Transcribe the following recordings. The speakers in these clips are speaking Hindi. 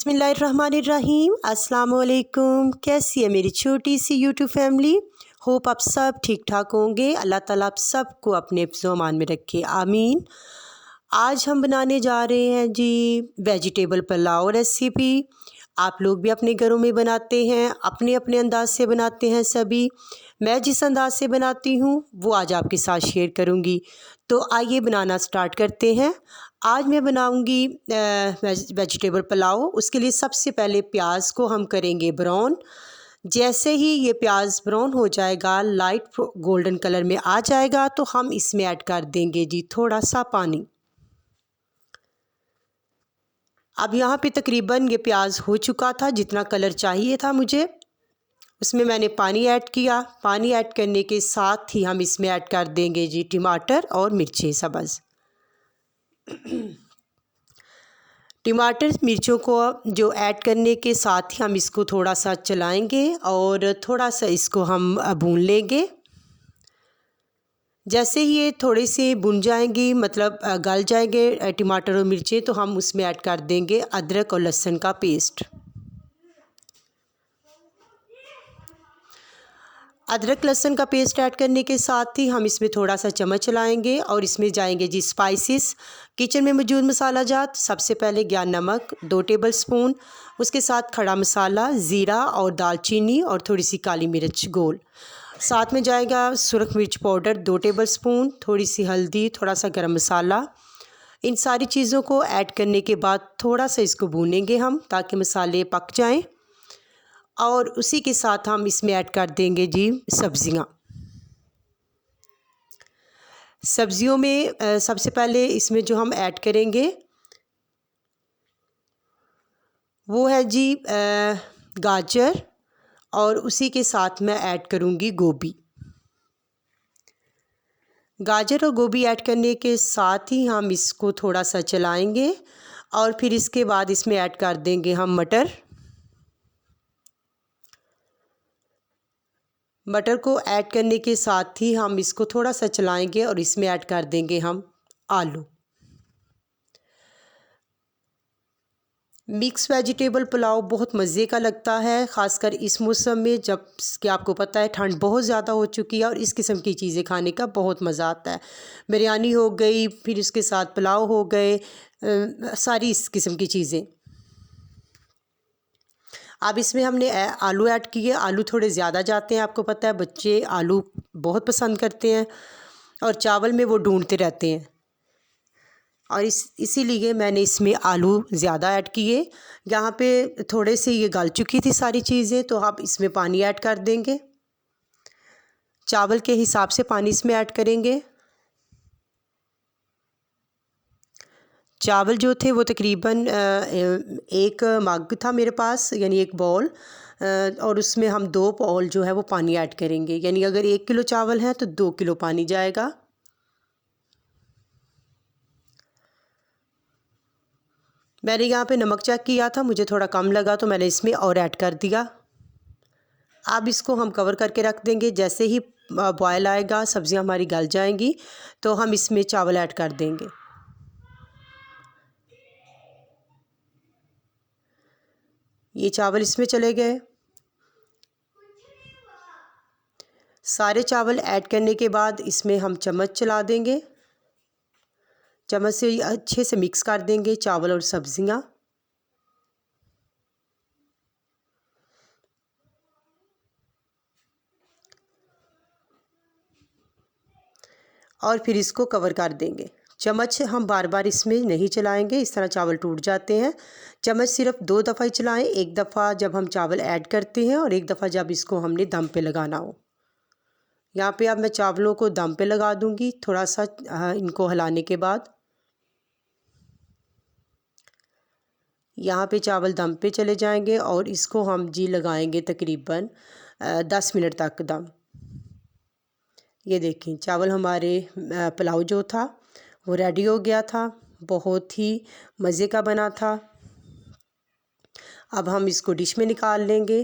बिस्मिल्लाहिर्रहमानिर्रहीम। अस्सलाम वालेकुम। कैसी है मेरी छोटी सी यूट्यूब फैमिली। होप आप सब ठीक ठाक होंगे। अल्लाह ताला आप सबको अपने हिफ्ज़-ओ अमान में रखे, आमीन। आज हम बनाने जा रहे हैं जी वेजिटेबल पुलाव रेसिपी। आप लोग भी अपने घरों में बनाते हैं, अपने अपने अंदाज से बनाते हैं सभी। मैं जिस अंदाज से बनाती हूँ वो आज आपके साथ शेयर करूँगी। तो आइए बनाना स्टार्ट करते हैं। आज मैं बनाऊँगी वेजिटेबल पुलाव। उसके लिए सबसे पहले प्याज को हम करेंगे ब्राउन। जैसे ही ये प्याज ब्राउन हो जाएगा, लाइट गोल्डन कलर में आ जाएगा, तो हम इसमें ऐड कर देंगे जी थोड़ा सा पानी। अब यहाँ पे तकरीबन ये प्याज हो चुका था, जितना कलर चाहिए था मुझे, उसमें मैंने पानी ऐड किया। पानी ऐड करने के साथ ही हम इसमें ऐड कर देंगे जी टमाटर और मिर्चें सब्ज़। टमाटर मिर्चों को जो ऐड करने के साथ ही हम इसको थोड़ा सा चलाएंगे और थोड़ा सा इसको हम भून लेंगे। जैसे ही ये थोड़े से भुन जाएंगी, मतलब गल जाएंगे टमाटर और मिर्चें, तो हम उसमें ऐड कर देंगे अदरक और लहसुन का पेस्ट। अदरक लहसुन का पेस्ट ऐड करने के साथ ही हम इसमें थोड़ा सा चम्मच चलाएंगे और इसमें जाएंगे जी स्पाइसेस। किचन में मौजूद मसाला जात, सबसे पहले गया नमक 2 टेबल स्पून, उसके साथ खड़ा मसाला, ज़ीरा और दालचीनी और थोड़ी सी काली मिर्च गोल। साथ में जाएगा सुरख मिर्च पाउडर 2 टेबल स्पून, थोड़ी सी हल्दी, थोड़ा सा गरम मसाला। इन सारी चीज़ों को ऐड करने के बाद थोड़ा सा इसको भूनेंगे हम, ताकि मसाले पक जाएँ। और उसी के साथ हम इसमें ऐड कर देंगे जी सब्ज़ियाँ। सब्ज़ियों में सबसे पहले इसमें जो हम ऐड करेंगे वो है जी गाजर, और उसी के साथ मैं ऐड करूँगी गोभी। गाजर और गोभी ऐड करने के साथ ही हम इसको थोड़ा सा चलाएंगे और फिर इसके बाद इसमें ऐड कर देंगे हम मटर। मटर को ऐड करने के साथ ही हम इसको थोड़ा सा चलाएंगे और इसमें ऐड कर देंगे हम आलू। मिक्स वेजिटेबल पुलाव बहुत मज़े का लगता है, ख़ासकर इस मौसम में, जब कि आपको पता है ठंड बहुत ज़्यादा हो चुकी है और इस किस्म की चीज़ें खाने का बहुत मज़ा आता है। बिरयानी हो गई, फिर इसके साथ पुलाव हो गए, सारी इस किस्म की चीज़ें। अब इसमें हमने आलू ऐड किए। आलू थोड़े ज़्यादा जाते हैं, आपको पता है बच्चे आलू बहुत पसंद करते हैं और चावल में वो ढूंढते रहते हैं, और इसीलिए मैंने इसमें आलू ज़्यादा ऐड किए। यहाँ पे थोड़े से ये गल चुकी थी सारी चीज़ें, तो आप इसमें पानी ऐड कर देंगे। चावल के हिसाब से पानी इसमें ऐड करेंगे। चावल जो थे वो तकरीबन एक मग था मेरे पास, यानी एक बॉल, और उसमें हम 2 बॉल जो है वो पानी ऐड करेंगे। यानी अगर 1 किलो चावल है तो 2 किलो पानी जाएगा। मैंने यहाँ पे नमक चेक किया था, मुझे थोड़ा कम लगा तो मैंने इसमें और ऐड कर दिया। अब इसको हम कवर करके रख देंगे। जैसे ही बॉयल आएगा, सब्ज़ियाँ हमारी गल जाएंगी, तो हम इसमें चावल ऐड कर देंगे। ये चावल इसमें चले गए। सारे चावल ऐड करने के बाद इसमें हम चम्मच चला देंगे। चम्मच से अच्छे से मिक्स कर देंगे चावल और सब्ज़ियाँ। और फिर इसको कवर कर देंगे। चम्मच हम बार बार इसमें नहीं चलाएंगे, इस तरह चावल टूट जाते हैं। चम्मच सिर्फ 2 दफ़ा ही चलाएं, एक दफ़ा जब हम चावल ऐड करते हैं और एक दफ़ा जब इसको हमने दम पे लगाना हो। यहाँ पे अब मैं चावलों को दम पे लगा दूँगी थोड़ा सा इनको हिलाने के बाद। यहाँ पे चावल दम पे चले जाएंगे और इसको हम जी लगाएंगे तकरीबन 10 मिनट तक दम। ये देखें चावल हमारे पुलाव जो था वो रेडी हो गया था, बहुत ही मज़े का बना था। अब हम इसको डिश में निकाल लेंगे।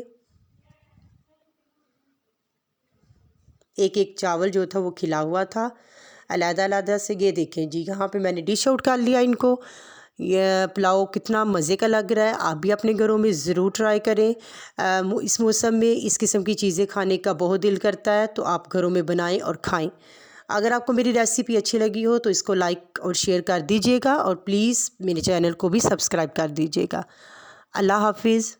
एक एक चावल जो था वो खिला हुआ था अलग-अलग से। ये देखें जी, यहाँ पे मैंने डिश आउट कर लिया इनको। ये पुलाव कितना मज़े का लग रहा है। आप भी अपने घरों में ज़रूर ट्राई करें। इस मौसम में इस किस्म की चीज़ें खाने का बहुत दिल करता है, तो आप घरों में बनाएं और खाएं। अगर आपको मेरी रेसिपी अच्छी लगी हो तो इसको लाइक और शेयर कर दीजिएगा और प्लीज़ मेरे चैनल को भी सब्सक्राइब कर दीजिएगा। अल्लाह हाफिज़।